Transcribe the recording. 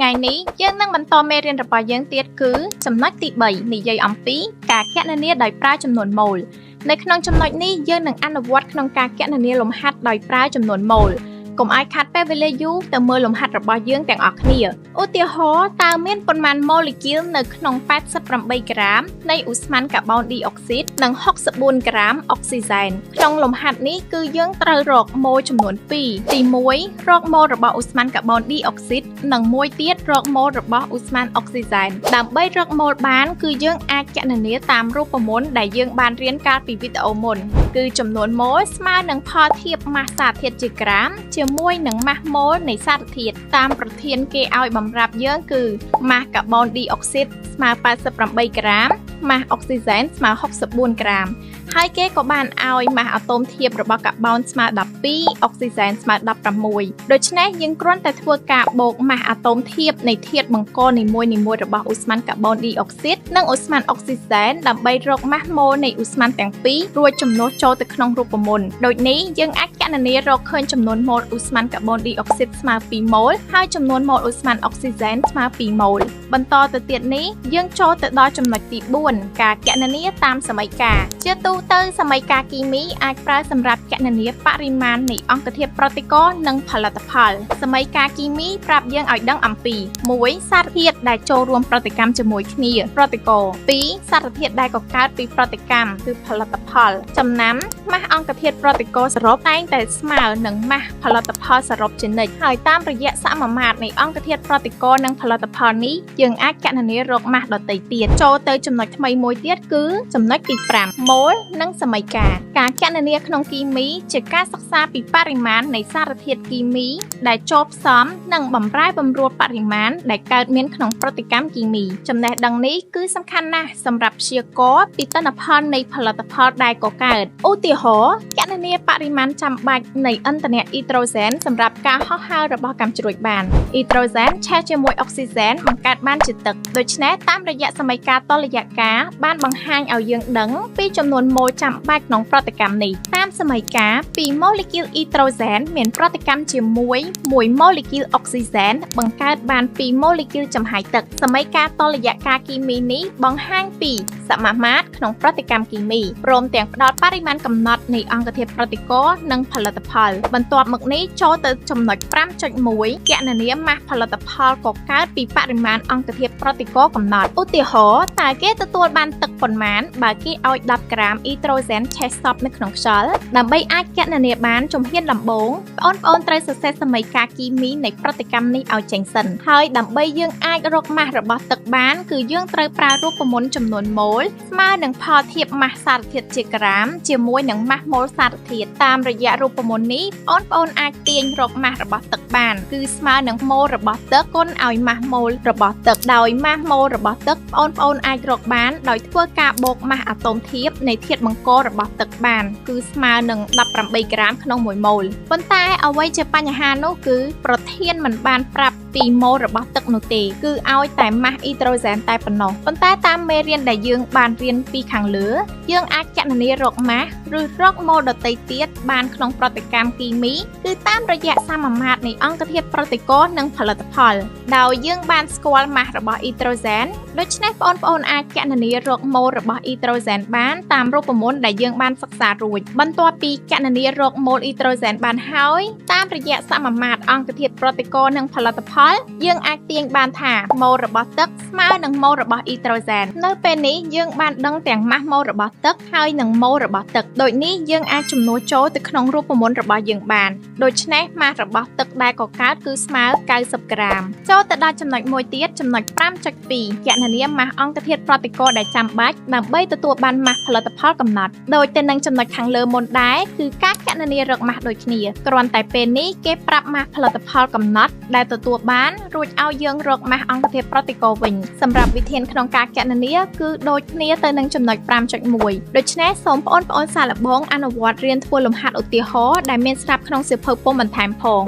ថ្ងៃនេះយើងនឹងបន្តមេរៀនរបស់យើងទៀតគឺចំណុចទី3និយាយអំពីការគណនាដោយប្រើចំនួនម៉ូលនៅក្នុងចំណុចនេះយើងនឹងអនុវត្តក្នុងការគណនាលំហាត់ដោយប្រើចំនួនម៉ូលកុំឲ្យខាត់ពេលវេលាយូរទៅមើលលំហាត់របស់យើងទាំងអស់គ្នាឧទាហរណ៍តើមានប៉ុន្មានម៉ូលេគុលនៅក្នុង88ក្រាមនៃឧស្ម័នកាបូនឌីអុកស៊ីតនិង64ក្រាមអុកស៊ីសែនក្នុងលំហាត់នេះគឺយើងត្រូវរកម៉ូចំនួន2ទី1រកម៉ូរបស់ឧស្ម័នកាបូនឌីអុកស៊ីតនិងមួយទៀតរកម៉ូរបស់ឧស្ម័នអុកស៊ីសែនដើម្បីរកម៉ូបានគឺយើងអាចគណនាតាមរូបមន្តដែលយើងបានរៀនកាលពីវីដេអូមុនគឺចំនួនម៉ូលស្មើនឹងផលធៀបម៉ាស់សារធាតុជាក្រាមជាមួយនឹងម៉ាស់ម៉ូលនៃសារធាតុតាមប្រធានគេឲ្យបំរាប់យើងគឺម៉ាស់កាបូនឌីអុកស៊ីតស្មើ88ក្រាមម៉ាស់អុកស៊ីសែនស្មើ64ក្រាមហើយគេក៏បានឲ្យម៉ាស់អាតូមធៀបរបស់កាបូនស្មើ12អុកស៊ីសែនស្មើ16ដូច្នេះយើងគ្រាន់តែធ្វើការបូកម៉ាស់អាតូមធៀបនៃធាតុបង្កនីមួយៗរបស់ឧស្ម័នកាបូនឌីអុកស៊ីតនិងឧស្ម័នអុកស៊ីសែនដើម្បីរកម៉ាស់ម៉ូលនៃឧស្ម័នទាំងពីររួចចំណុះចូលទៅក្នុងរូបមន្តដូចនេះយើងអាចគណនារកឃើញចំនួនម៉ូលឧស្ម័នកាបូនឌីអុកស៊ីតស្មើ2ម៉ូលហើយចំនួនម៉ូលឧស្ម័នអុកស៊ីសែនស្មើ2ម៉ូលបន្តទៅទៀតនេះយើងចូលទៅដល់ចំណុចទី4ការគណនាតាមសមីការជាទូទៅសមីការគីមីអាចប្រើសម្រាប់គណនាបរិមាណនៃអង្គធាតុប្រតិករនិងផលិតផលសមីការគីមីប្រាប់យើងឲ្យដឹងអំពី1សារធាតុដែលចូលរួមប្រតិកម្មជាមួយគ្នាប្រតិករ2សារធាតុដែលកកើតពីប្រតិកម្មគឺផលិតផលចំណាំម៉ាស់អង្គធាតុប្រតិករសរុបតែងតែស្មើនឹងម៉ាស់ផលិតផលសរុបជានិច្ចហើយតាមរយៈសមាមាត្រនៃអង្គធាតុប្រតិករនិងផលិតផលនេះយើងអាចគណនារកម៉ាស់ដទៃទៀតចូលទៅចំណុចថ្មីមួយទៀតគឺចំណុចទី5ម៉ូលនិងសមីការគណនាក្នុងគីមីជាការសិក្សាពីបរិមាណនៃសារធាតុគីមីដែលចូលផ្សំនិងបម្រែបម្រួលបរិមាណដែលកើតមានក្នុងប្រតិកម្មគីមីចំណេះដឹងនេះគឺសំខាន់ណាស់សម្រាប់ព្យាករណ៍ពីទិន្នផលនៃផលិតផលដែលកកើតឧទាហរណ៍គណនាបរិមាណចាំបាច់នៃឥន្ធនៈអ៊ីដ្រូសែនសម្រាប់ការហោះហើររបស់កាំជ្រួចបានអ៊ីដ្រូសែនឆេះជាមួយអុកស៊ីសែនបង្កើតបានជាទឹកដូច្នេះតាមរយៈសមីការតុល្យការបានបង្ហាញឲ្យយើងដឹងពីចំនួនម៉ូលចាំបាច់ក្នុងប្រតិកម្មនេះតាមសមីការពីម៉ូលេគុលអ៊ីដ្រូសែនមានប្រតិកម្មជាមួយ1ម៉ូលេគុលអុកស៊ីសែនបង្កើតបាន2ម៉ូលេគុលចំហាយទឹកសមីការតុល្យការគីមីនេះបង្ហាញពីសមាមាត្រក្នុងប្រតិកម្មគីមីព្រមទាំងផ្ដល់បរិមាណកំណត់នៃអង្គធាតុប្រតិករនិងផលិតផលបន្ទាប់មកនេះចូលទៅចំណុច 5.1 គណនាម៉ាស់ផលិតផលកកើតពីបរិមាណអង្គធាតុប្រតិករកំណត់ឧទាហរណ៍តើគេទទួលបានទឹកប៉ុន្មានបើគេឲ្យ10ក្រាមអ៊ីដ្រូសែនឆេះសពនៅក្នុងខ្យល់ដើម្បីអាចគណនាបានជំហានដំបូងបងប្អូនត្រូវសរសេរសមីការគីមីនៃប្រតិកម្មនេះឲ្យចេញសិនហើយដើម្បីយើងអាចរកម៉ាស់របស់ទឹកបានគឺយើងត្រូវប្រើរូបមន្តចំនួនម៉ូលស្មើនឹងផលធៀបម៉ាស់សារធាតុជាក្រាមជាមួយនឹងម៉ាស់ម៉ូលសារធាតុតាមរយៈរូបមន្តនេះបងប្អូនអាចទាញរកម៉ាស់របស់ទឹកបានគឺស្មើនឹងម៉ូលរបស់ទឹកគុណឲ្យម៉ាស់ម៉ូលរបស់ទឹកដោយម៉ាស់ម៉ូលរបស់ទឹកបងប្អូនអាចរកបានដោយធ្វើការបូកម៉ាស់អាតូមធៀបនៃធាតុបង្ករបស់ទឹកបានគឺស្មើនឹង18ក្រាមក្នុង1ម៉ូលប៉ុន្តែអ្វីជាបញ្ហានោះគឺប្រធានមិនបានប្រាប់ពីម៉ូលរបស់ទឹកនោះទេគឺឲ្យតែម៉ាស់អ៊ីដ្រូសែនតែប៉ុណ្ណោះប៉ុន្តែតាមមេរៀនដែលយើងបានរៀនពីខាងលើយើងអាចគណនារកម៉ាស់ឬរកម៉ូលដទៃទៀតបានក្នុងប្រតិកម្មគីមីគឺតាមរយៈសមាមាត្រនៃអង្គធាតុប្រតិករនិងផលិតផលដោយយើងបានស្គាល់ម៉ាស់របស់អ៊ីដ្រូសែនដូច្នេះបងប្អូនអាចគណនារកម៉ូលរបស់អ៊ីដ្រូសែនបានតាមរូបមន្តដែលយើងបានសិក្សារួចបន្ទាប់ពីគណនារកម៉ូលអ៊ីដ្រូសែនបានហើយតាមរយៈសមាមាត្រអង្គធាតុប្រតិករនិងផលិតផលយើងអាចទាញបានថាម៉ូលរបស់ទឹកស្មើនឹងម៉ូលរបស់អ៊ីដ្រូសែននៅពេលនេះយើងបានដឹងទាំងម៉ាស់ម៉ូលរបស់ទឹកហើយនិងម៉ូលរបស់ទឹកដូចនេះយើងអាចចំនួនចូលទៅក្នុងរូបមន្តរបស់យើងបានដូច្នេះម៉ាស់របស់ទឹកដែលកកើតគឺស្មើ90ក្រាមចូលទៅដល់ចំណុចមួយទៀតចំណុច 5.2 គណនាម៉ាស់អង្គធាតុប្រតិករដែលចាំបាច់ដើម្បីទទួលបានម៉ាស់ផលិតផលកំណត់ដូចទៅនឹងចំណុចខាងលើមុនដែរគឺការគណនារកម៉ាស់ដូចគ្នាគ្រាន់តែពេលនេះគេប្រាប់ម៉ាស់ផលិតផលកំណត់ដែលទទួលបានរួចឲ្យយើងរកម៉ាស់អង្គធាតុប្រតិករវិញសម្រាប់វិធានក្នុងការគណនាគឺដូចគ្នាទៅនឹងចំណុច 5.1 ដូច្នេះសូមបងប្អូនសាកល្បងអនុវត្តរៀនធ្វើលំហាត់ឧទាហរណ៍ដែលមានស្រាប់ក្នុងសៀវភៅពុម្ពបន្ថែមផង